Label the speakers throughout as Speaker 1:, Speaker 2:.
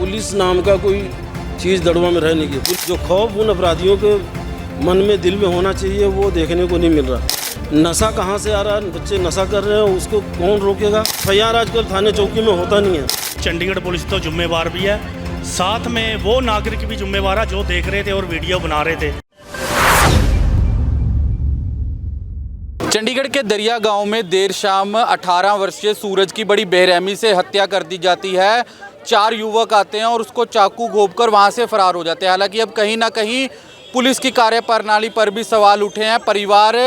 Speaker 1: Police नाम का कोई चीज़ दड़वा में रह नहीं गई। जो खौफ उन अपराधियों के मन में दिल में होना चाहिए वो देखने को नहीं मिल रहा। नशा कहाँ से आ रहा है, बच्चे नशा कर रहे हैं, उसको कौन रोकेगा। एफआईआर आजकल थाने चौकी में होता नहीं है।
Speaker 2: चंडीगढ़ पुलिस तो जिम्मेवार भी है, साथ में वो नागरिक भी जिम्मेवार है जो देख रहे थे और वीडियो बना रहे थे।
Speaker 3: चंडीगढ़ के दरिया गांव में देर शाम 18 वर्षीय सूरज की बड़ी बेरहमी से हत्या कर दी जाती है। 4 युवक आते हैं और उसको चाकू घोंपकर वहां से फरार हो जाते हैं। हालांकि अब कहीं ना कहीं पुलिस की कार्यप्रणाली पर भी सवाल उठे हैं। परिवार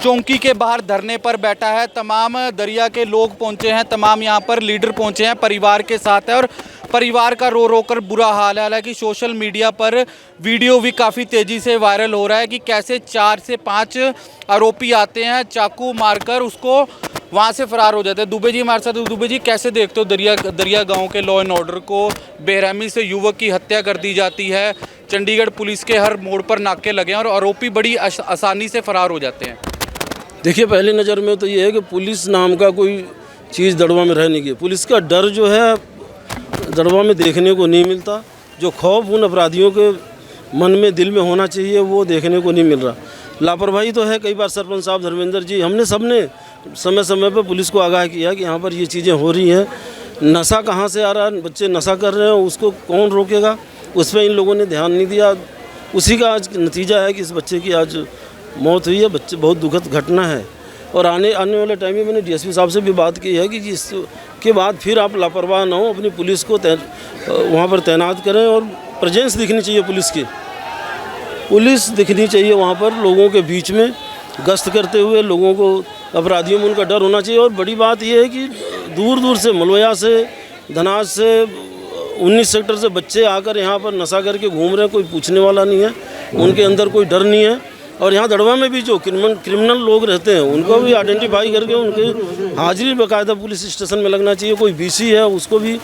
Speaker 3: चौकी के बाहर धरने पर बैठा है। तमाम दरिया के लोग पहुंचे हैं, तमाम यहां पर लीडर पहुंचे हैं, परिवार के साथ है और परिवार का रो रो कर बुरा हाल है। हालांकि सोशल मीडिया पर वीडियो भी काफ़ी तेज़ी से वायरल हो रहा है कि कैसे 4 से 5 आरोपी आते हैं, चाकू मारकर उसको वहां से फरार हो जाते हैं। दुबे जी हमारे साथ। दुबे जी, कैसे देखते हो दरिया गांव के लॉ एंड ऑर्डर को? बेरहमी से युवक की हत्या कर दी जाती है, चंडीगढ़ पुलिस के हर मोड़ पर नाके लगे हैं और आरोपी बड़ी आसानी से फरार हो जाते हैं।
Speaker 1: देखिए, पहली नज़र में तो ये है कि पुलिस नाम का कोई चीज़ दड़वा में रह नहीं गई। पुलिस का डर जो है दड़वा में देखने को नहीं मिलता। जो खौफ उन अपराधियों के मन में दिल में होना चाहिए वो देखने को नहीं मिल रहा। लापरवाही तो है। कई बार सरपंच साहब, धर्मेंद्र जी, हमने सबने समय समय पर पुलिस को आगाह किया कि यहाँ पर ये चीज़ें हो रही हैं। नशा कहाँ से आ रहा है, बच्चे नशा कर रहे हैं, उसको कौन रोकेगा। उस पर इन लोगों ने ध्यान नहीं दिया। उसी का आज नतीजा है कि इस बच्चे की आज मौत हुई है। बच्चे बहुत दुखद घटना है। और आने वाले टाइम में मैंने डीएसपी साहब से भी बात की है कि इसके बाद फिर आप लापरवाह ना हो, अपनी पुलिस को वहाँ पर तैनात करें और प्रेजेंस दिखनी चाहिए पुलिस की। पुलिस दिखनी चाहिए वहाँ पर लोगों के बीच में गश्त करते हुए। लोगों को अपराधियों में उनका डर होना चाहिए। और बड़ी बात यह है कि दूर दूर से, मलवया से, धनाज से, 19 सेक्टर से बच्चे आकर यहाँ पर नशा करके घूम रहे हैं। कोई पूछने वाला नहीं है, उनके अंदर कोई डर नहीं है। और यहाँ दड़वा में भी जो क्रिमिनल लोग रहते हैं उनको भी आइडेंटिफाई करके उनकी हाजिरी बाकायदा पुलिस स्टेशन में लगना चाहिए। कोई वीसी है उसको भी,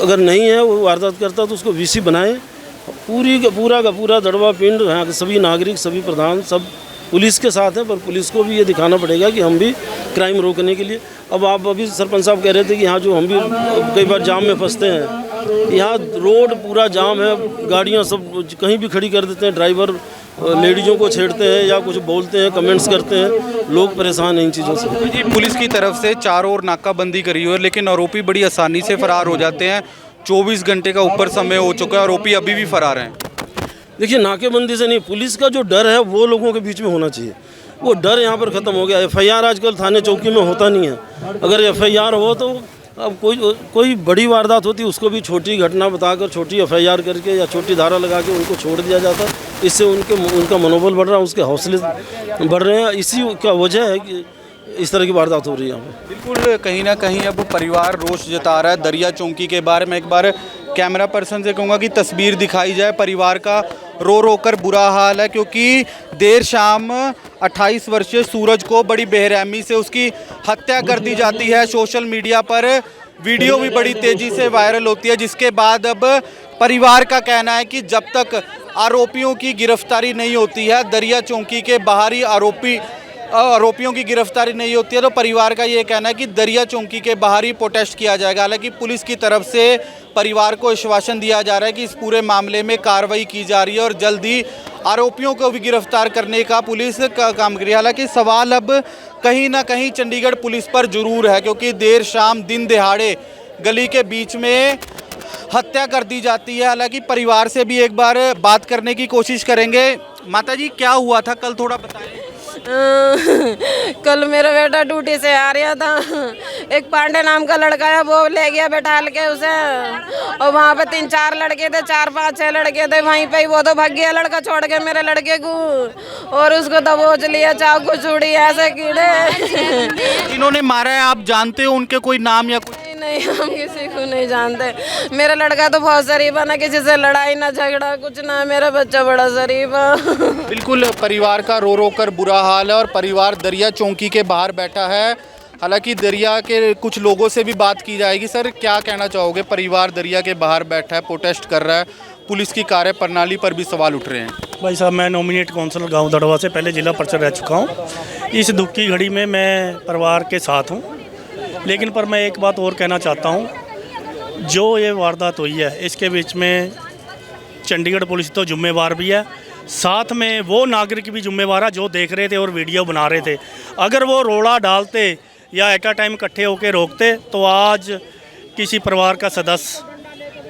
Speaker 1: अगर नहीं है वो वारदात करता तो उसको वीसी बनाए। पूरा का पूरा दड़वा पिंड, यहाँ के सभी नागरिक, सभी प्रधान, सब पुलिस के साथ हैं। पर पुलिस को भी ये दिखाना पड़ेगा कि हम भी क्राइम रोकने के लिए। अब आप अभी सरपंच साहब कह रहे थे कि यहाँ जो हम भी कई बार जाम में फंसते हैं। यहाँ रोड पूरा जाम है, गाड़ियाँ सब कहीं भी खड़ी कर देते हैं। ड्राइवर लेडीज़ों को छेड़ते हैं या कुछ बोलते हैं, कमेंट्स करते हैं। लोग परेशान हैं इन चीज़ों से।
Speaker 3: जी, पुलिस की तरफ से चारों ओर नाकाबंदी करी हुई है, लेकिन आरोपी बड़ी आसानी से फरार हो जाते हैं। 24 घंटे का ऊपर समय हो चुका है, आरोपी अभी भी फरार हैं।
Speaker 1: देखिए, नाकेबंदी से नहीं, पुलिस का जो डर है वो लोगों के बीच में होना चाहिए। वो डर यहाँ पर ख़त्म हो गया। एफआईआर आजकल थाने चौकी में होता नहीं है। अगर एफआईआर हो तो अब कोई बड़ी वारदात होती उसको भी छोटी घटना बताकर, छोटी एफआईआर करके या छोटी धारा लगा के उनको छोड़ दिया जाता। इससे उनका मनोबल बढ़ रहा है, उसके हौसले बढ़ रहे हैं। इसी का वजह है कि इस तरह की वारदात हो रही है यहाँ पर।
Speaker 3: बिल्कुल, कहीं ना कहीं अब परिवार रोष जता रहा है। दरिया चौकी के बारे में एक बार कैमरा पर्सन से कहूँगा कि तस्वीर दिखाई जाए। परिवार का रो रो कर बुरा हाल है, क्योंकि देर शाम 28 वर्षीय सूरज को बड़ी बेरहमी से उसकी हत्या कर दी जाती है। सोशल मीडिया पर वीडियो भी बड़ी तेज़ी से वायरल होती है, जिसके बाद अब परिवार का कहना है कि जब तक आरोपियों की गिरफ्तारी नहीं होती है, दरिया चौकी के बाहर ही आरोपियों की गिरफ्तारी नहीं होती है, तो परिवार का ये कहना है कि दरिया चौकी के बाहर ही प्रोटेस्ट किया जाएगा। हालांकि पुलिस की तरफ से परिवार को आश्वासन दिया जा रहा है कि इस पूरे मामले में कार्रवाई की जा रही है और जल्द ही आरोपियों को भी गिरफ्तार करने का पुलिस का काम करेगी। हालांकि सवाल अब कहीं ना कहीं चंडीगढ़ पुलिस पर जरूर है, क्योंकि देर शाम दिन दिहाड़े गली के बीच में हत्या कर दी जाती है। हालांकि परिवार से भी एक बार बात करने की कोशिश करेंगे। माता जी, क्या हुआ था कल, थोड़ा बताएं।
Speaker 4: कल मेरा बेटा ड्यूटी से आ रहा था, एक पांडे नाम का लड़का है, वो ले गया बैठाल के उसे। और वहाँ पे 3-4 लड़के थे, 4-5-6 लड़के थे वहीं पे ही। वो तो भाग गया लड़का छोड़ के मेरे लड़के को, और उसको दबोच लिया, चाकू चूड़ी ऐसे कीड़े।
Speaker 3: इन्होंने मारा है, आप जानते हो उनके कोई नाम या कुछ?
Speaker 4: नहीं, हम किसी को नहीं जानते। मेरा लड़का तो बहुत शरीफ है, ना किसी से लड़ाई ना झगड़ा कुछ ना। मेरा बच्चा बड़ा शरीफ है।
Speaker 3: बिल्कुल, परिवार का रो रो कर बुरा हाल है और परिवार दरिया चौकी के बाहर बैठा है। हालांकि दरिया के कुछ लोगों से भी बात की जाएगी। सर, क्या कहना चाहोगे? परिवार दरिया के बाहर बैठा है, प्रोटेस्ट कर रहा है, पुलिस की कार्यप्रणाली पर भी सवाल उठ रहे हैं।
Speaker 2: भाई साहब, मैं नॉमिनेट काउंसलर गाँव दड़वा से पहले जिला परिषद रह चुका हूँ। इस दुख की घड़ी में मैं परिवार के साथ हूँ, लेकिन पर मैं एक बात और कहना चाहता हूँ जो ये वारदात हुई है इसके बीच में चंडीगढ़ पुलिस तो जिम्मेवार भी है, साथ में वो नागरिक भी जिम्मेवार है जो देख रहे थे और वीडियो बना रहे थे। अगर वो रोड़ा डालते या एट अ टाइम इकट्ठे होकर रोकते तो आज किसी परिवार का सदस्य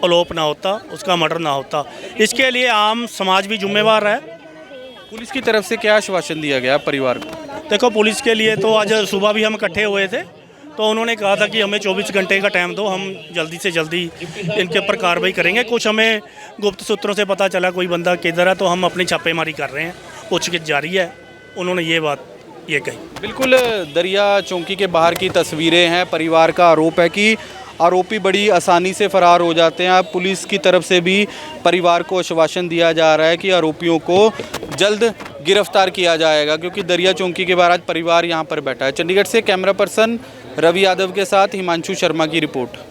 Speaker 2: अलोप ना होता, उसका मर्डर ना होता। इसके लिए आम समाज भी जिम्मेवार है।
Speaker 3: पुलिस की तरफ से क्या आश्वासन दिया गया परिवार को?
Speaker 2: देखो, पुलिस के लिए तो आज सुबह भी हम इकट्ठे हुए थे, तो उन्होंने कहा था कि हमें 24 घंटे का टाइम दो, हम जल्दी से जल्दी इनके ऊपर कार्रवाई करेंगे। कुछ हमें गुप्त सूत्रों से पता चला कोई बंदा किधर है, तो हम अपनी छापेमारी कर रहे हैं, पूछगिछ जारी है। उन्होंने ये कही।
Speaker 3: बिल्कुल, दरिया चौकी के बाहर की तस्वीरें हैं। परिवार का आरोप है कि आरोपी बड़ी आसानी से फरार हो जाते हैं। अब पुलिस की तरफ से भी परिवार को आश्वासन दिया जा रहा है कि आरोपियों को जल्द गिरफ्तार किया जाएगा, क्योंकि दरिया चौकी के बाहर आज परिवार यहाँ पर बैठा है। चंडीगढ़ से कैमरा पर्सन रवि यादव के साथ हिमांशु शर्मा की रिपोर्ट।